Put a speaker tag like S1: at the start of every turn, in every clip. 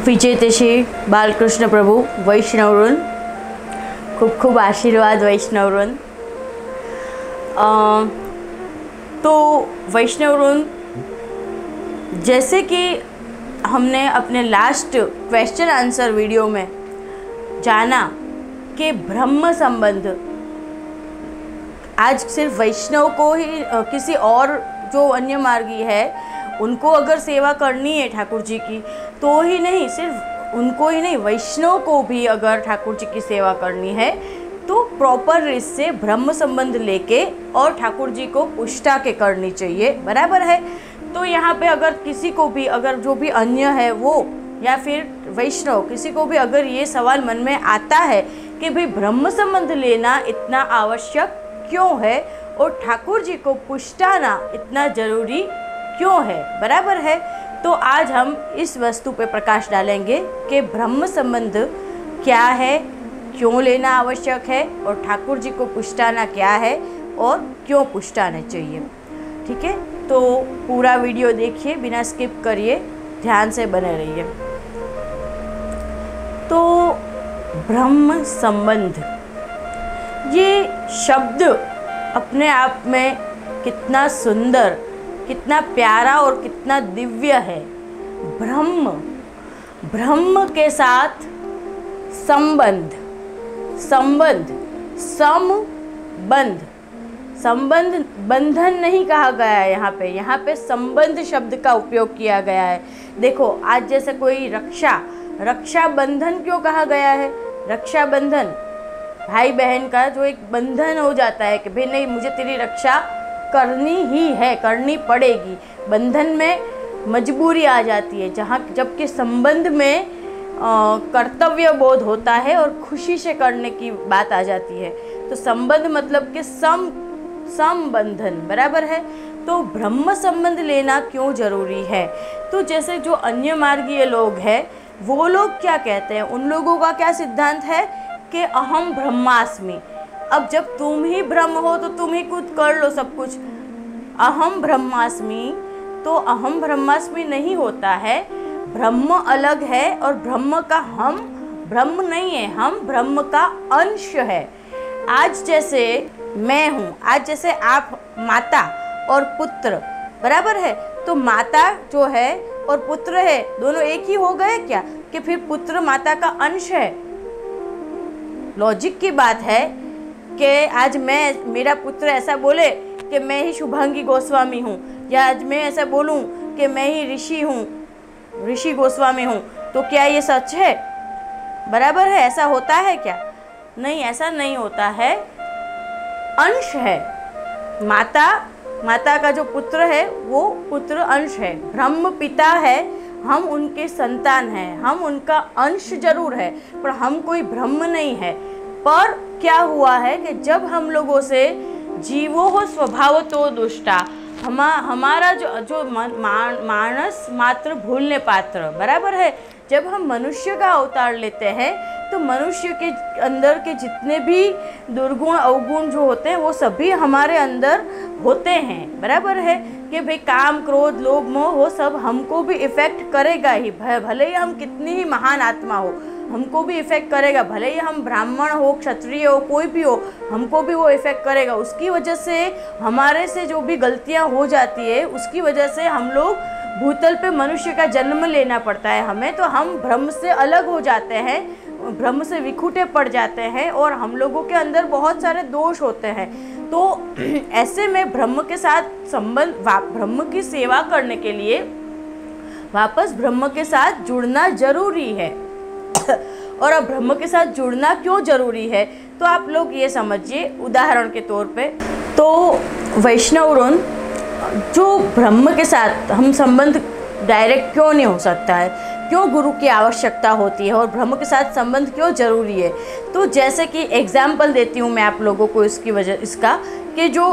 S1: विजेतेशी बालकृष्ण प्रभु वैष्णवरून खूब खूब आशीर्वाद वैष्णवरून। तो वैष्णवरून, जैसे कि हमने अपने लास्ट क्वेश्चन आंसर वीडियो में जाना कि ब्रह्म संबंध आज सिर्फ वैष्णव को ही, किसी और जो अन्य मार्गी है उनको अगर सेवा करनी है ठाकुर जी की तो ही नहीं, सिर्फ उनको ही नहीं, वैष्णव को भी अगर ठाकुर जी की सेवा करनी है तो प्रॉपर रीत से ब्रह्म संबंध लेके और ठाकुर जी को पुष्टा के करनी चाहिए। बराबर है। तो यहाँ पे अगर किसी को भी, अगर जो भी अन्य है वो या फिर वैष्णव, किसी को भी अगर ये सवाल मन में आता है कि भाई ब्रह्म संबंध लेना इतना आवश्यक क्यों है और ठाकुर जी को पुष्टाना इतना ज़रूरी क्यों है, बराबर है, तो आज हम इस वस्तु पे प्रकाश डालेंगे कि ब्रह्म संबंध क्या है, क्यों लेना आवश्यक है और ठाकुर जी को पुष्टाना क्या है और क्यों पुष्टाना चाहिए। ठीक है, तो पूरा वीडियो देखिए, बिना स्किप करिए, ध्यान से बने रहिए। तो ब्रह्म संबंध, ये शब्द अपने आप में कितना सुंदर, कितना प्यारा और कितना दिव्य है। ब्रह्म, ब्रह्म के साथ संबंध, संबंध, संबंध, संबंध बंधन नहीं कहा गया है यहाँ पे संबंध शब्द का उपयोग किया गया है। देखो आज जैसे कोई रक्षा, रक्षाबंधन क्यों कहा गया है? रक्षाबंधन भाई बहन का जो एक बंधन हो जाता है कि भाई नहीं, मुझे तेरी रक्षा करनी ही है, करनी पड़ेगी, बंधन में मजबूरी आ जाती है, जहाँ जबकि संबंध में कर्तव्य बोध होता है और खुशी से करने की बात आ जाती है। तो संबंध मतलब कि संबंधन, बराबर है। तो ब्रह्म संबंध लेना क्यों जरूरी है? तो जैसे जो अन्य मार्गीय लोग हैं वो लोग क्या कहते हैं, उन लोगों का क्या सिद्धांत है कि अहम ब्रह्मास्मि। अब जब तुम ही ब्रह्म हो तो तुम ही खुद कर लो सब कुछ। अहम ब्रह्मास्मि, तो अहम ब्रह्मास्मि नहीं होता है, ब्रह्म अलग है और ब्रह्म का हम ब्रह्म नहीं है, हम ब्रह्म का अंश है। आज जैसे मैं हूँ, आज जैसे आप माता और पुत्र, बराबर है, तो माता जो है और पुत्र है दोनों एक ही हो गए क्या? कि फिर पुत्र माता का अंश है? लॉजिक की बात है कि आज मैं, मेरा पुत्र ऐसा बोले कि मैं ही शुभांगी गोस्वामी हूँ, या आज मैं ऐसा बोलूँ कि मैं ही ऋषि हूँ, ऋषि गोस्वामी हूँ, तो क्या ये सच है? बराबर है। ऐसा होता है क्या? नहीं, ऐसा नहीं होता है। अंश है, माता का जो पुत्र है वो पुत्र अंश है, ब्रह्म पिता है, हम उनके संतान हैं, हम उनका अंश जरूर है पर हम कोई ब्रह्म नहीं है। पर क्या हुआ है कि जब हम लोगों से जीवो हो स्वभाव तो दुष्टा, हमारा जो मानस मात्र भूलने पात्र, बराबर है, जब हम मनुष्य का अवतार लेते हैं तो मनुष्य के अंदर के जितने भी दुर्गुण अवगुण जो होते हैं वो सभी हमारे अंदर होते हैं, बराबर है, कि भाई काम क्रोध लोभ मोह वो सब हमको भी इफ़ेक्ट करेगा ही, भले ही हम कितनी ही महान आत्मा हो हमको भी इफ़ेक्ट करेगा, भले ही हम ब्राह्मण हो क्षत्रिय हो कोई भी हो हमको भी वो इफ़ेक्ट करेगा। उसकी वजह से हमारे से जो भी गलतियां हो जाती है उसकी वजह से हम लोग भूतल पे मनुष्य का जन्म लेना पड़ता है हमें, तो हम ब्रह्म से अलग हो जाते हैं, ब्रह्म से विखुटे पड़ जाते हैं और हम लोगों के अंदर बहुत सारे दोष होते हैं। तो ऐसे में ब्रह्म के साथ संबंध, ब्रह्म की सेवा करने के लिए वापस ब्रह्म के साथ जुड़ना जरूरी है। और अब ब्रह्म के साथ जुड़ना क्यों जरूरी है तो आप लोग ये समझिए, उदाहरण के तौर पे, तो वैष्णवरून जो ब्रह्म के साथ हम संबंध डायरेक्ट क्यों नहीं हो सकता है, क्यों गुरु की आवश्यकता होती है और ब्रह्म के साथ संबंध क्यों जरूरी है। तो जैसे कि एग्जाम्पल देती हूँ मैं आप लोगों को इसकी वजह, इसका कि जो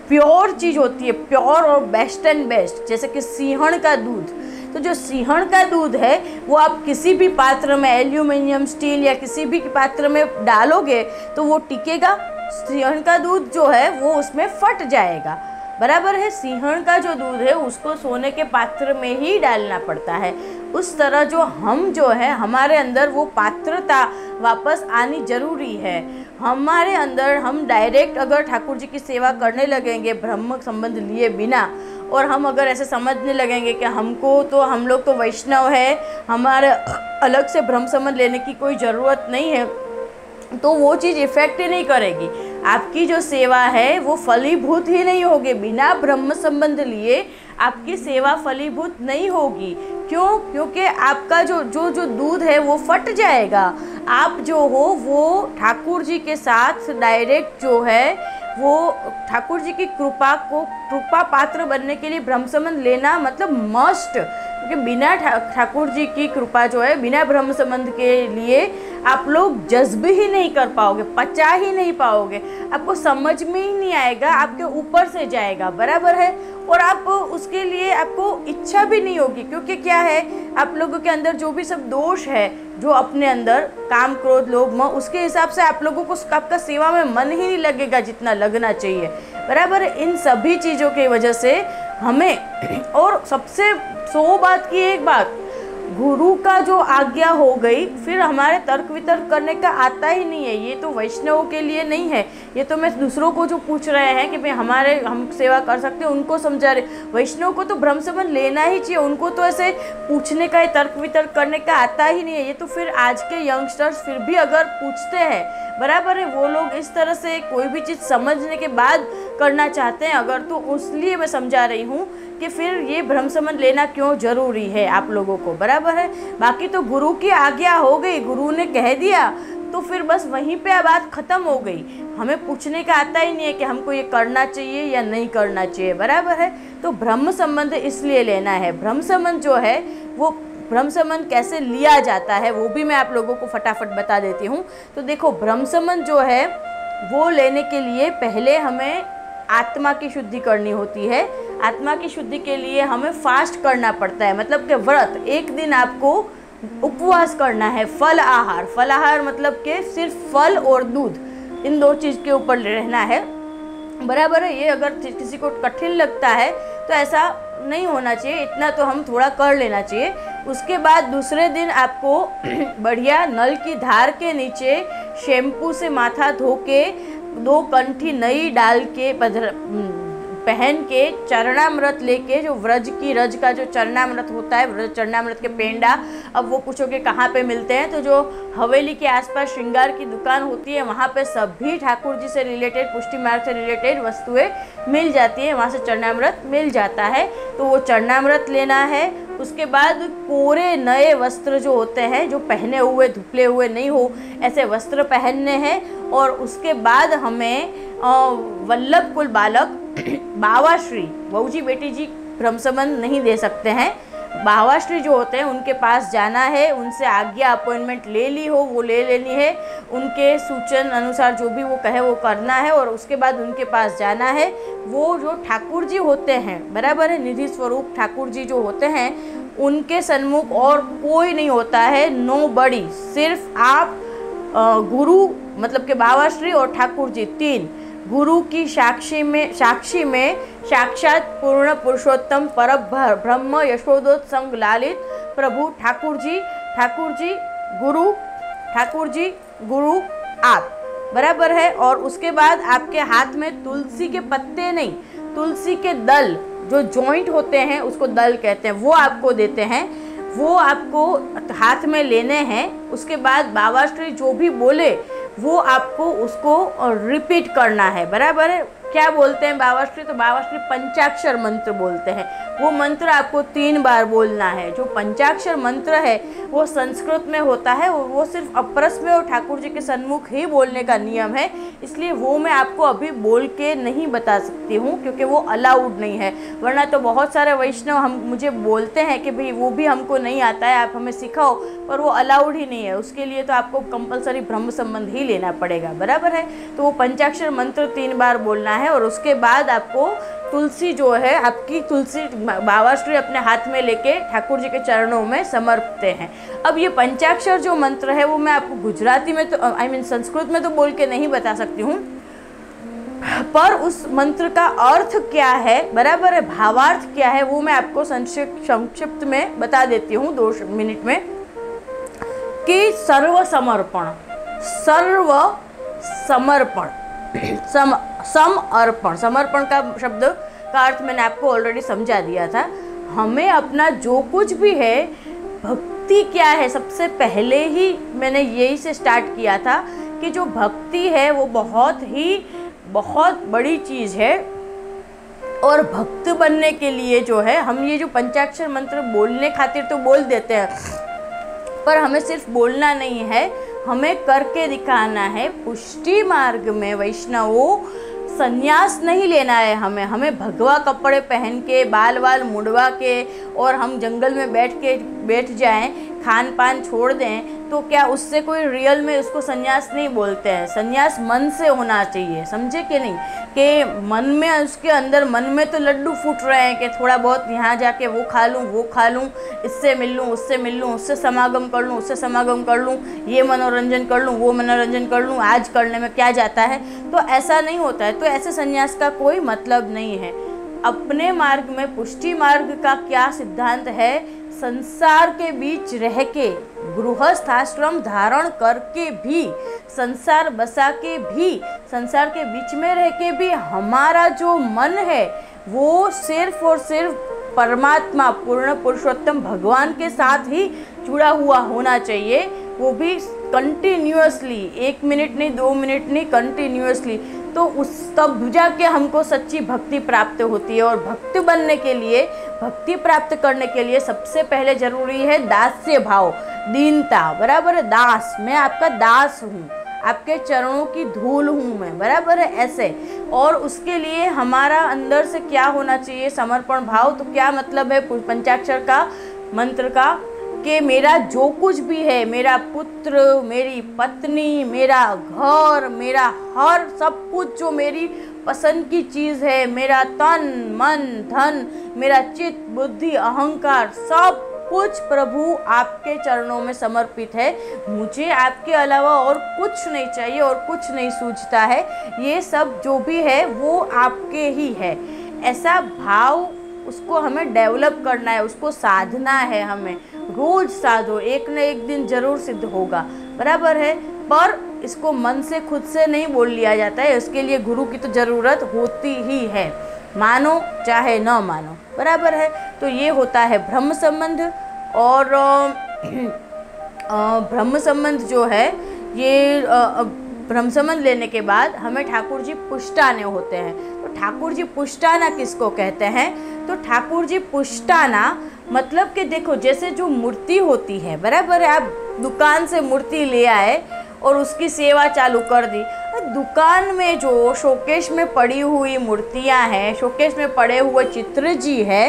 S1: प्योर चीज़ होती है, प्योर और बेस्ट एंड बेस्ट, जैसे कि सिंहण का दूध, तो जो सिंहण का दूध है वो आप किसी भी पात्र में, एल्यूमिनियम स्टील या किसी भी पात्र में डालोगे तो वो टिकेगा? सिंहण का दूध जो है वो उसमें फट जाएगा, बराबर है। सिंहण का जो दूध है उसको सोने के पात्र में ही डालना पड़ता है, उस तरह जो हम जो है हमारे अंदर वो पात्रता वापस आनी जरूरी है। हमारे अंदर हम डायरेक्ट अगर ठाकुर जी की सेवा करने लगेंगे ब्रह्म संबंध लिए बिना, और हम अगर ऐसे समझने लगेंगे कि हमको तो हम लोग तो वैष्णव है, हमारे अलग से ब्रह्म संबंध लेने की कोई ज़रूरत नहीं है, तो वो चीज़ इफेक्ट ही नहीं करेगी। आपकी जो सेवा है वो फलीभूत ही नहीं होगी। बिना ब्रह्म संबंध लिए आपकी सेवा फलीभूत नहीं होगी। क्यों? क्योंकि आपका जो जो जो दूध है वो फट जाएगा। आप जो हो वो ठाकुर जी के साथ डायरेक्ट जो है वो ठाकुर जी की कृपा पात्र बनने के लिए ब्रह्म संबंध लेना मतलब मस्ट, क्योंकि बिना ठाकुर जी की कृपा जो है, बिना ब्रह्म संबंध के लिए आप लोग जज्ब ही नहीं कर पाओगे, पचा ही नहीं पाओगे, आपको समझ में ही नहीं आएगा, आपके ऊपर से जाएगा, बराबर है। और आप उसके लिए आपको इच्छा भी नहीं होगी, क्योंकि क्या है, आप लोगों के अंदर जो भी सब दोष है, जो अपने अंदर काम क्रोध लोभ मोह, उसके हिसाब से आप लोगों को आपका सेवा में मन ही नहीं लगेगा जितना लगना चाहिए, बराबर है। इन सभी चीज़ों की वजह से हमें, और सबसे 100 बात की एक बात, गुरु का जो आज्ञा हो गई, फिर हमारे तर्क वितर्क करने का आता ही नहीं है। ये तो वैष्णवों के लिए नहीं है, ये तो मैं दूसरों को जो पूछ रहे हैं कि भाई हम सेवा कर सकते हैं उनको समझा रहे। वैष्णव को तो ब्रह्म संबंध लेना ही चाहिए, उनको तो ऐसे पूछने का, तर्क वितर्क करने का आता ही नहीं है। ये तो फिर आज के यंगस्टर्स फिर भी अगर पूछते हैं, बराबर है, वो लोग इस तरह से कोई भी चीज़ समझने के बाद करना चाहते हैं अगर, तो इसलिए मैं समझा रही हूँ कि फिर ये ब्रह्म संबंध लेना क्यों जरूरी है आप लोगों को, बराबर है। बाकी तो गुरु की आज्ञा हो गई, गुरु ने कह दिया तो फिर बस वहीं पे बात खत्म हो गई। हमें पूछने का आता ही नहीं है कि हमको ये करना चाहिए या नहीं करना चाहिए, बराबर है। तो ब्रह्म संबंध इसलिए लेना है। ब्रह्म संबंध जो है वो ब्रह्म संबंध कैसे लिया जाता है वो भी मैं आप लोगों को फटाफट बता देती हूँ। तो देखो, ब्रह्म संबंध जो है वो लेने के लिए पहले हमें आत्मा की शुद्धि करनी होती है। आत्मा की शुद्धि के लिए हमें फास्ट करना पड़ता है, मतलब कि व्रत, एक दिन आपको उपवास करना है। फल आहार मतलब कि सिर्फ फल और दूध, इन दो चीज़ के ऊपर रहना है, बराबर है। ये अगर किसी को कठिन लगता है तो ऐसा नहीं होना चाहिए, इतना तो हम थोड़ा कर लेना चाहिए। उसके बाद दूसरे दिन आपको बढ़िया नल की धार के नीचे शैम्पू से माथा धो के 2 कंठी नई डाल के पहन के चरणामृत लेके, जो व्रज की रज का जो चरणामृत होता है, चरणामृत के पेंडा, अब वो पूछोगे कहाँ पे मिलते हैं, तो जो हवेली के आसपास श्रृंगार की दुकान होती है वहाँ पे सभी ठाकुर जी से रिलेटेड, पुष्टि मार्ग से रिलेटेड वस्तुएं मिल जाती हैं, वहाँ से चरणामृत मिल जाता है। तो वो चरणामृत लेना है। उसके बाद कोरे नए वस्त्र जो होते हैं, जो पहने हुए धुपले हुए नहीं हो, ऐसे वस्त्र पहनने हैं। और उसके बाद हमें वल्लभ कुल बालक बावाश्री, बहू जी बेटी जी ब्रह्म संबंध नहीं दे सकते हैं, बावाश्री जो होते हैं उनके पास जाना है, उनसे आज्ञा अपॉइंटमेंट ले ली हो वो ले लेनी है, उनके सूचन अनुसार जो भी वो कहे वो करना है। और उसके बाद उनके पास जाना है। वो जो ठाकुर जी होते हैं, बराबर है, निधि स्वरूप ठाकुर जी जो होते हैं, उनके सन्मुख और कोई नहीं होता है, नो बड़ी, सिर्फ आप गुरु मतलब कि बावाश्री और ठाकुर जी, 3 गुरु की साक्षी में साक्षात पूर्ण पुरुषोत्तम पर ब्रह्म यशोदोत्संग लालित प्रभु ठाकुर जी गुरु आप, बराबर है। और उसके बाद आपके हाथ में तुलसी के पत्ते नहीं, तुलसी के दल, जो जॉइंट होते हैं उसको दल कहते हैं, वो आपको देते हैं, वो आपको हाथ में लेने हैं। उसके बाद बावाश्री जो भी बोले वो आपको उसको रिपीट करना है, बराबर है। क्या बोलते हैं बावाश्री? तो बावाश्री पंचाक्षर मंत्र बोलते हैं। वो मंत्र आपको 3 बार बोलना है। जो पंचाक्षर मंत्र है वो संस्कृत में होता है और वो सिर्फ अपरस में और ठाकुर जी के सन्मुख ही बोलने का नियम है, इसलिए वो मैं आपको अभी बोल के नहीं बता सकती हूँ क्योंकि वो अलाउड नहीं है। वरना तो बहुत सारे वैष्णव मुझे बोलते हैं कि भाई वो भी हमको नहीं आता है, आप हमें सिखाओ, पर वो अलाउड ही नहीं है। उसके लिए तो आपको कंपलसरी ब्रह्म संबंध ही लेना पड़ेगा, बराबर है। तो वो पंचाक्षर मंत्र 3 बार बोलना है और उसके बाद आपको तुलसी जो है, आपकी तुलसी बावाश्री अपने हाथ में लेके ठाकुर जी के चरणों में समर्पते हैं। अब ये पंचाक्षर जो मंत्र है वो मैं आपको गुजराती में तो संस्कृत में तो बोल के नहीं बता सकती हूँ, पर उस मंत्र का अर्थ क्या है, बराबर है, भावार्थ क्या है, वो मैं आपको संक्षिप्त में बता देती हूँ 2 मिनट में। कि सर्व समर्पण, सर्व समर्पण, समर्पण, समर्पण का शब्द का अर्थ मैंने आपको ऑलरेडी समझा दिया था। हमें अपना जो कुछ भी है, भक्ति क्या है, सबसे पहले ही मैंने यही से स्टार्ट किया था कि जो भक्ति है वो बहुत बड़ी चीज़ है। और भक्त बनने के लिए जो है, हम ये जो पंचाक्षर मंत्र बोलने खातिर तो बोल देते हैं, पर हमें सिर्फ बोलना नहीं है, हमें करके दिखाना है। पुष्टि मार्ग में वैष्णवों संन्यास नहीं लेना है हमें भगवा कपड़े पहन के, बाल वाल मुड़वा के और हम जंगल में बैठ जाएं, खान पान छोड़ दें, तो क्या उससे कोई रियल में उसको संन्यास नहीं बोलते हैं। संन्यास मन से होना चाहिए, समझे कि नहीं, कि मन में, उसके अंदर मन में तो लड्डू फूट रहे हैं कि थोड़ा बहुत यहाँ जाके वो खा लूँ, इससे मिल लूँ, उससे मिल लूँ, उससे समागम कर लूँ, उससे समागम कर लूँ, ये मनोरंजन कर लूँ, वो मनोरंजन कर लूँ, आज करने में क्या जाता है। तो ऐसा नहीं होता है, तो ऐसे संन्यास का कोई मतलब नहीं है। अपने मार्ग में, पुष्टि मार्ग का क्या सिद्धांत है, संसार के बीच रह के, गृहस्थ आश्रम धारण करके भी, संसार बसा के भी, संसार के बीच में रह के भी हमारा जो मन है वो सिर्फ और सिर्फ परमात्मा, पूर्ण पुरुषोत्तम भगवान के साथ ही जुड़ा हुआ होना चाहिए। वो भी कंटिन्यूअसली, 1 मिनट नहीं, 2 मिनट नहीं, कंटिन्यूअसली। तो उस तब जाके हमको सच्ची भक्ति प्राप्त होती है। और भक्त बनने के लिए, भक्ति प्राप्त करने के लिए सबसे पहले जरूरी है दास्य भाव, दीनता, बराबर है। दास, मैं आपका दास हूँ, आपके चरणों की धूल हूँ मैं, बराबर है, ऐसे। और उसके लिए हमारा अंदर से क्या होना चाहिए, समर्पण भाव। तो क्या मतलब है पंचाक्षर का मंत्र का, कि मेरा जो कुछ भी है, मेरा पुत्र, मेरी पत्नी, मेरा घर, मेरा हर सब कुछ जो मेरी पसंद की चीज़ है, मेरा तन मन धन, मेरा चित्त बुद्धि अहंकार, सब कुछ प्रभु आपके चरणों में समर्पित है। मुझे आपके अलावा और कुछ नहीं चाहिए और कुछ नहीं सूझता है। ये सब जो भी है वो आपके ही है, ऐसा भाव उसको हमें डेवलप करना है, उसको साधना है। हमें रोज साधो, एक न एक दिन जरूर सिद्ध होगा, बराबर है। पर इसको मन से खुद से नहीं बोल लिया जाता है, उसके लिए गुरु की तो ज़रूरत होती ही है, मानो चाहे न मानो, बराबर है। तो ये होता है ब्रह्म संबंध। और ब्रह्म संबंध जो है, ये ब्रह्म संबंध लेने के बाद हमें ठाकुर जी पुष्टाने होते हैं। तो ठाकुर जी पुष्टाना किसको कहते हैं, तो ठाकुर जी पुष्टाना मतलब कि देखो, जैसे जो मूर्ति होती है, बराबर है, आप दुकान से मूर्ति ले आए और उसकी सेवा चालू कर दी। दुकान में जो शोकेश में पड़ी हुई मूर्तियां हैं, शोकेश में पड़े हुए चित्र जी है,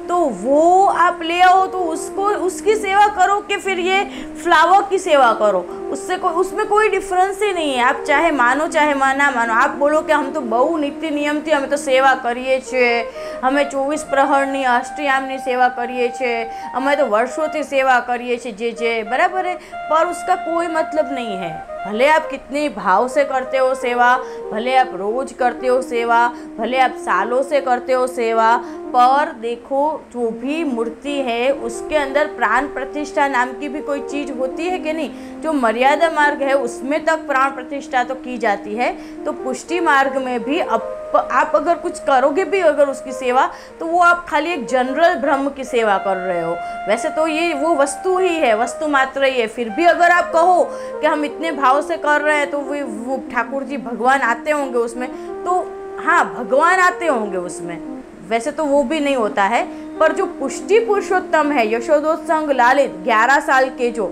S1: तो वो आप ले आओ, तो उसको, उसकी सेवा करो कि फिर ये फ्लावर की सेवा करो, उसमें कोई डिफरेंस ही नहीं है। आप चाहे मानो चाहे ना मानो, आप बोलो कि हम तो बहु नीति नियमથી અમે તો સેવા કરીએ છીએ, અમે 24 પ્રહરની અષ્ટયામની સેવા કરીએ છીએ, અમે તો વર્ષોથી સેવા કરીએ છીએ, જે બરાબર है, पर उसका कोई मतलब नहीं है। भले आप कितने भाव से करते हो सेवा, भले आप रोज करते हो सेवा, भले आप सालों से करते हो सेवा, पर देखो जो भी मूर्ति है उसके अंदर प्राण प्रतिष्ठा नाम की भी कोई चीज़ होती है कि नहीं। जो मर्यादा मार्ग है उसमें तक प्राण प्रतिष्ठा तो की जाती है। तो पुष्टि मार्ग में भी आप अगर कुछ करोगे भी अगर उसकी सेवा, तो वो आप खाली एक जनरल ब्रह्म की सेवा कर रहे हो। वैसे तो ये वो वस्तु ही है, वस्तु मात्र ही है। फिर भी अगर आप कहो कि हम इतने भाव से कर रहे हैं, तो वो ठाकुर जी भगवान आते होंगे उसमें, तो हाँ भगवान आते होंगे उसमें, वैसे तो वो भी नहीं होता है। पर जो पुष्टि पुरुषोत्तम है, यशोदोत्संग लालित 11 साल के जो,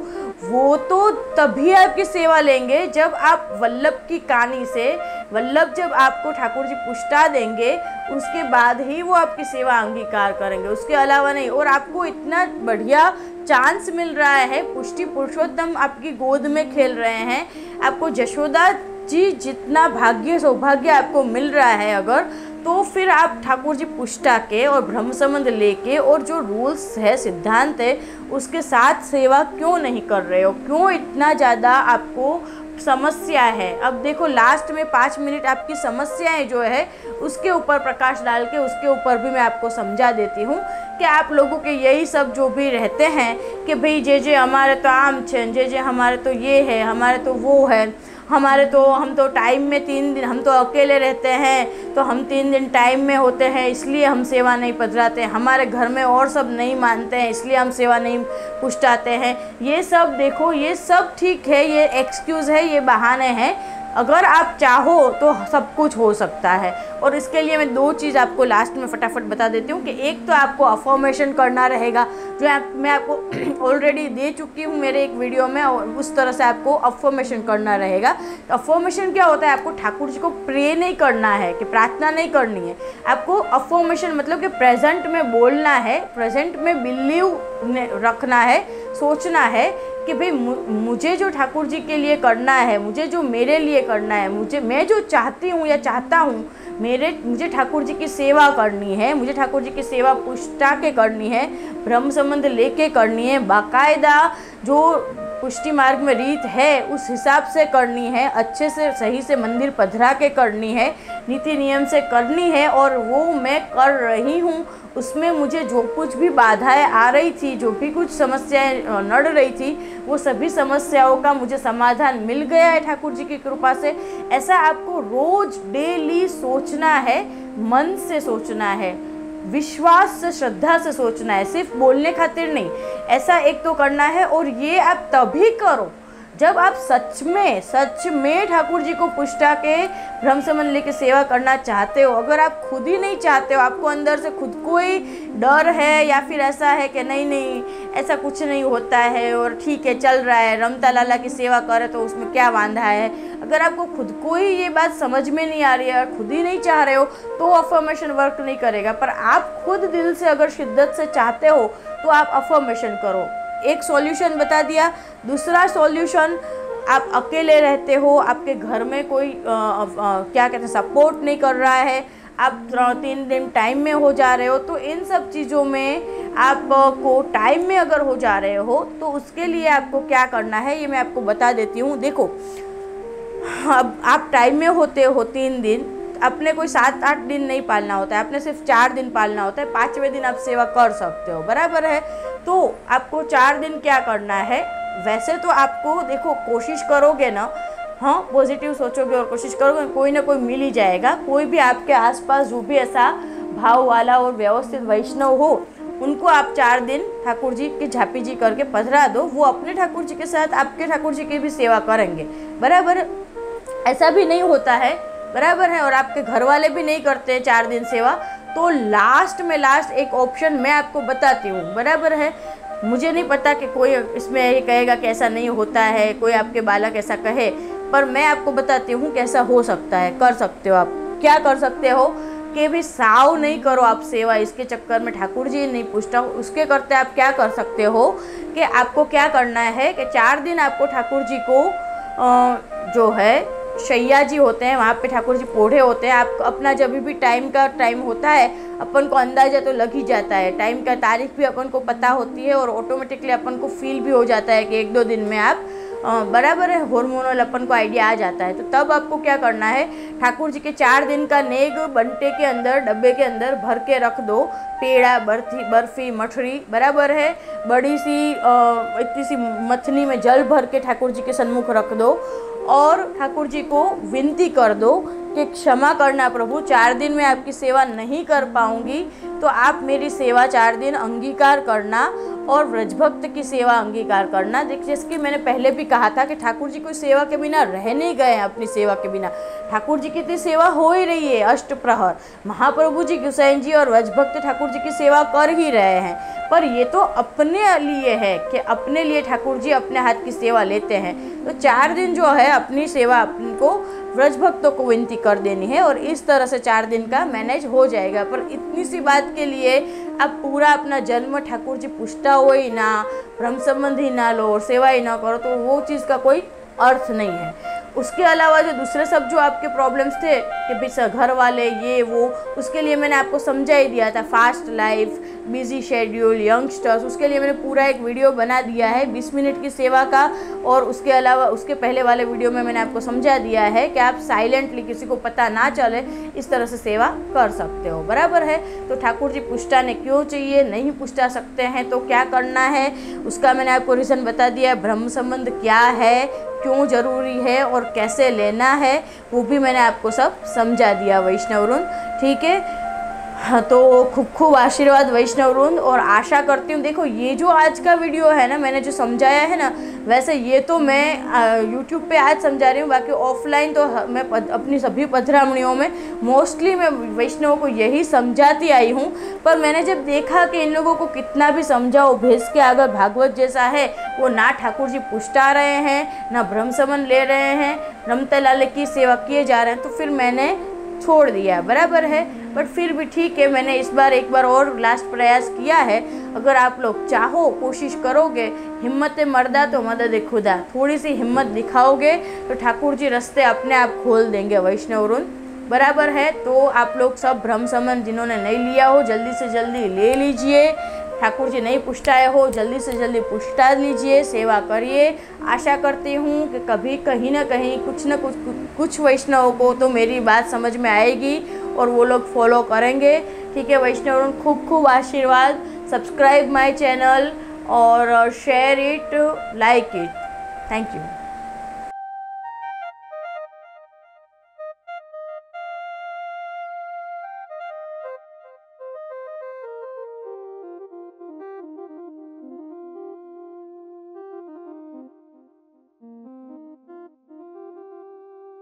S1: वो तो तभी आपकी सेवा लेंगे जब आप वल्लभ की कहानी से, वल्लभ जब आपको ठाकुर जी पुष्टा देंगे, उसके बाद ही वो आपकी सेवा अंगीकार करेंगे, उसके अलावा नहीं। और आपको इतना बढ़िया चांस मिल रहा है, पुष्टि पुरुषोत्तम आपकी गोद में खेल रहे हैं, आपको यशोदा जी जितना भाग्य सौभाग्य आपको मिल रहा है अगर, तो फिर आप ठाकुर जी पुष्टा के और ब्रह्म संबंध लेके और जो रूल्स है, सिद्धांत है, उसके साथ सेवा क्यों नहीं कर रहे हो, क्यों इतना ज़्यादा आपको समस्या है। अब देखो लास्ट में 5 मिनट आपकी समस्याएं जो है उसके ऊपर प्रकाश डाल के उसके ऊपर भी मैं आपको समझा देती हूँ कि आप लोगों के यही सब जो भी रहते हैं कि भाई जे हमारे तो आम छे, जे हमारे तो ये है, हमारे तो वो है, हमारे तो हम तो टाइम में 3 दिन, हम तो अकेले रहते हैं तो हम 3 दिन टाइम में होते हैं इसलिए हम सेवा नहीं पधराते, हमारे घर में और सब नहीं मानते हैं इसलिए हम सेवा नहीं पुष्टाते हैं। ये सब देखो, ये सब ठीक है, ये एक्सक्यूज़ है, ये बहाने हैं। अगर आप चाहो तो सब कुछ हो सकता है। और इसके लिए मैं 2 चीज़ आपको लास्ट में फटाफट बता देती हूँ कि एक तो आपको अफर्मेशन करना रहेगा, जो मैं आपको ऑलरेडी दे चुकी हूँ मेरे एक वीडियो में, और उस तरह से आपको अफर्मेशन करना रहेगा। तो अफर्मेशन क्या होता है, आपको ठाकुर जी को प्रे नहीं करना है, कि प्रार्थना नहीं करनी है। आपको अफर्मेशन मतलब कि प्रेजेंट में बोलना है, प्रेजेंट में बिलीव रखना है, सोचना है कि भाई मुझे जो ठाकुर जी के लिए करना है, मुझे जो मेरे लिए करना है, मैं जो चाहती हूँ या चाहता हूँ, मुझे ठाकुर जी की सेवा करनी है, मुझे ठाकुर जी की सेवा पुष्टा के करनी है, ब्रह्म संबंध लेके करनी है, बाकायदा जो पुष्टि मार्ग में रीत है उस हिसाब से करनी है, अच्छे से सही से मंदिर पधरा के करनी है, नीति नियम से करनी है, और वो मैं कर रही हूँ। उसमें मुझे जो कुछ भी बाधाएं आ रही थी, जो भी कुछ समस्याएं नड़ रही थी, वो सभी समस्याओं का मुझे समाधान मिल गया है ठाकुर जी की कृपा से। ऐसा आपको रोज डेली सोचना है, मन से सोचना है, विश्वास से, श्रद्धा से सोचना है, सिर्फ बोलने खातिर नहीं। ऐसा एक तो करना है, और ये आप तभी करो जब आप सच में ठाकुर जी को पुष्टा के ब्रह्म संबंध लेके सेवा करना चाहते हो। अगर आप खुद ही नहीं चाहते हो, आपको अंदर से खुद को ही डर है, या फिर ऐसा है कि नहीं ऐसा कुछ नहीं होता है और ठीक है चल रहा है, रमता लाला की सेवा करे तो उसमें क्या वांधा है, अगर आपको खुद को ही ये बात समझ में नहीं आ रही है, खुद ही नहीं चाह रहे हो, तो अफर्मेशन वर्क नहीं करेगा। पर आप खुद दिल से अगर शिद्दत से चाहते हो तो आप अफर्मेशन करो। एक सॉल्यूशन बता दिया। दूसरा सॉल्यूशन, आप अकेले रहते हो, आपके घर में कोई क्या कहते हैं सपोर्ट नहीं कर रहा है, आप 3 दिन टाइम में हो जा रहे हो, तो इन सब चीज़ों में आपको टाइम में अगर हो जा रहे हो तो उसके लिए आपको क्या करना है ये मैं आपको बता देती हूँ। देखो, अब आप टाइम में होते हो 3 दिन, अपने कोई 7-8 दिन नहीं पालना होता है, अपने सिर्फ 4 दिन पालना होता है। 5वें दिन आप सेवा कर सकते हो, बराबर है। तो आपको 4 दिन क्या करना है, वैसे तो आपको देखो कोशिश करोगे ना, हाँ पॉजिटिव सोचोगे और कोशिश करोगे, कोई ना कोई मिल ही जाएगा। कोई भी आपके आसपास जो भी ऐसा भाव वाला और व्यवस्थित वैष्णव हो, उनको आप 4 दिन ठाकुर जी की झापी जी करके पधरा दो, वो अपने ठाकुर जी के साथ आपके ठाकुर जी की भी सेवा करेंगे, बराबर। ऐसा भी नहीं होता है, बराबर है, और आपके घर वाले भी नहीं करते 4 दिन सेवा, तो लास्ट में एक ऑप्शन मैं आपको बताती हूँ, बराबर है। मुझे नहीं पता कि कोई इसमें ये कहेगा कि ऐसा नहीं होता है, कोई आपके बालक ऐसा कहे, पर मैं आपको बताती हूँ कि ऐसा हो सकता है, कर सकते हो। आप क्या कर सकते हो कि भी साव नहीं करो आप सेवा, इसके चक्कर में ठाकुर जी नहीं पूछता, उसके करते आप क्या कर सकते हो कि आपको क्या करना है कि 4 दिन आपको ठाकुर जी को जो है शैया जी होते हैं, वहाँ पे ठाकुर जी पोढ़े होते हैं। आप अपना जब भी टाइम होता है, अपन को अंदाज़ा तो लग ही जाता है, टाइम का तारीख भी अपन को पता होती है, और ऑटोमेटिकली अपन को फील भी हो जाता है कि 1-2 दिन में आप बराबर है, हार्मोनल अपन को आइडिया आ जाता है। तो तब आपको क्या करना है, ठाकुर जी के 4 दिन का नेग बंटे के अंदर, डब्बे के अंदर भर के रख दो, पेड़ा, बर्फी, मठरी, बराबर है, बड़ी सी इतनी सी मथनी में जल भर के ठाकुर जी के सन्मुख रख दो, और ठाकुर जी को विनती कर दो कि क्षमा करना प्रभु, 4 दिन में आपकी सेवा नहीं कर पाऊंगी, तो आप मेरी सेवा 4 दिन अंगीकार करना, और व्रजभक्त की सेवा अंगीकार करना। देखिए, जैसे कि मैंने पहले भी कहा था कि ठाकुर जी कोई सेवा के बिना रह नहीं गए हैं, अपनी सेवा के बिना ठाकुर जी की तो सेवा हो ही रही है। अष्टप्रहर महाप्रभु जी, गोसाई जी और व्रजभक्त ठाकुर जी की सेवा कर ही रहे हैं, पर ये तो अपने लिए है कि अपने लिए ठाकुर जी अपने हाथ की सेवा लेते हैं। तो 4 दिन जो है अपनी सेवा अपन को व्रज भक्तों को विनती कर देनी है, और इस तरह से 4 दिन का मैनेज हो जाएगा। पर इतनी सी बात के लिए आप पूरा अपना जन्म ठाकुर जी पुष्टा हो ही ना, ब्रह्म संबंध ही ना लो और सेवा ही ना करो, तो वो चीज़ का कोई अर्थ नहीं है। उसके अलावा जो दूसरे सब जो आपके प्रॉब्लम्स थे कि भाई घर वाले ये वो, उसके लिए मैंने आपको समझा ही दिया था। Fast life, busy schedule, youngsters, उसके लिए मैंने पूरा एक वीडियो बना दिया है 20 मिनट की सेवा का। और उसके अलावा उसके पहले वाले वीडियो में मैंने आपको समझा दिया है कि आप साइलेंटली, किसी को पता ना चले, इस तरह से सेवा कर सकते हो, बराबर है। तो ठाकुर जी पुष्टाने क्यों चाहिए, नहीं पुष्टा सकते हैं तो क्या करना है, उसका मैंने आपको रीज़न बता दिया है। ब्रह्म संबंध क्या है, क्यों ज़रूरी है और कैसे लेना है, वो भी मैंने आपको सब समझा दिया वैष्णववृंद, ठीक है। हाँ, तो खूब खूब आशीर्वाद वैष्णववृंद। और आशा करती हूँ, देखो ये जो आज का वीडियो है ना, मैंने जो समझाया है ना, वैसे ये तो मैं यूट्यूब पे आज समझा रही हूँ, बाकी ऑफलाइन तो मैं अपनी सभी पधरामणियों में मोस्टली मैं वैष्णवों को यही समझाती आई हूँ। पर मैंने जब देखा कि इन लोगों को कितना भी समझाओ, भैंस के अगर भागवत जैसा है, वो ना ठाकुर जी पुष्टा रहे हैं, ना ब्रह्म संबंध ले रहे हैं, रमते लाल की सेवा किए जा रहे हैं, तो फिर मैंने छोड़ दिया, बराबर है। बट फिर भी ठीक है, मैंने इस बार एक बार और लास्ट प्रयास किया है। अगर आप लोग चाहो, कोशिश करोगे, हिम्मत मर्दा तो मदद खुदा, थोड़ी सी हिम्मत दिखाओगे तो ठाकुर जी रास्ते अपने आप खोल देंगे वैष्णववृंद, बराबर है। तो आप लोग सब ब्रह्म संबंध जिन्होंने नहीं लिया हो, जल्दी से जल्दी ले लीजिए। ठाकुर जी नहीं पुष्टाए हो, जल्दी से जल्दी पुष्टा लीजिए, सेवा करिए। आशा करती हूँ कि कभी कहीं ना कहीं कुछ वैष्णवों को तो मेरी बात समझ में आएगी और वो लोग फॉलो करेंगे, ठीक है। वैष्णव खूब खूब आशीर्वाद। सब्सक्राइब माय चैनल और share it, like it. Thank you.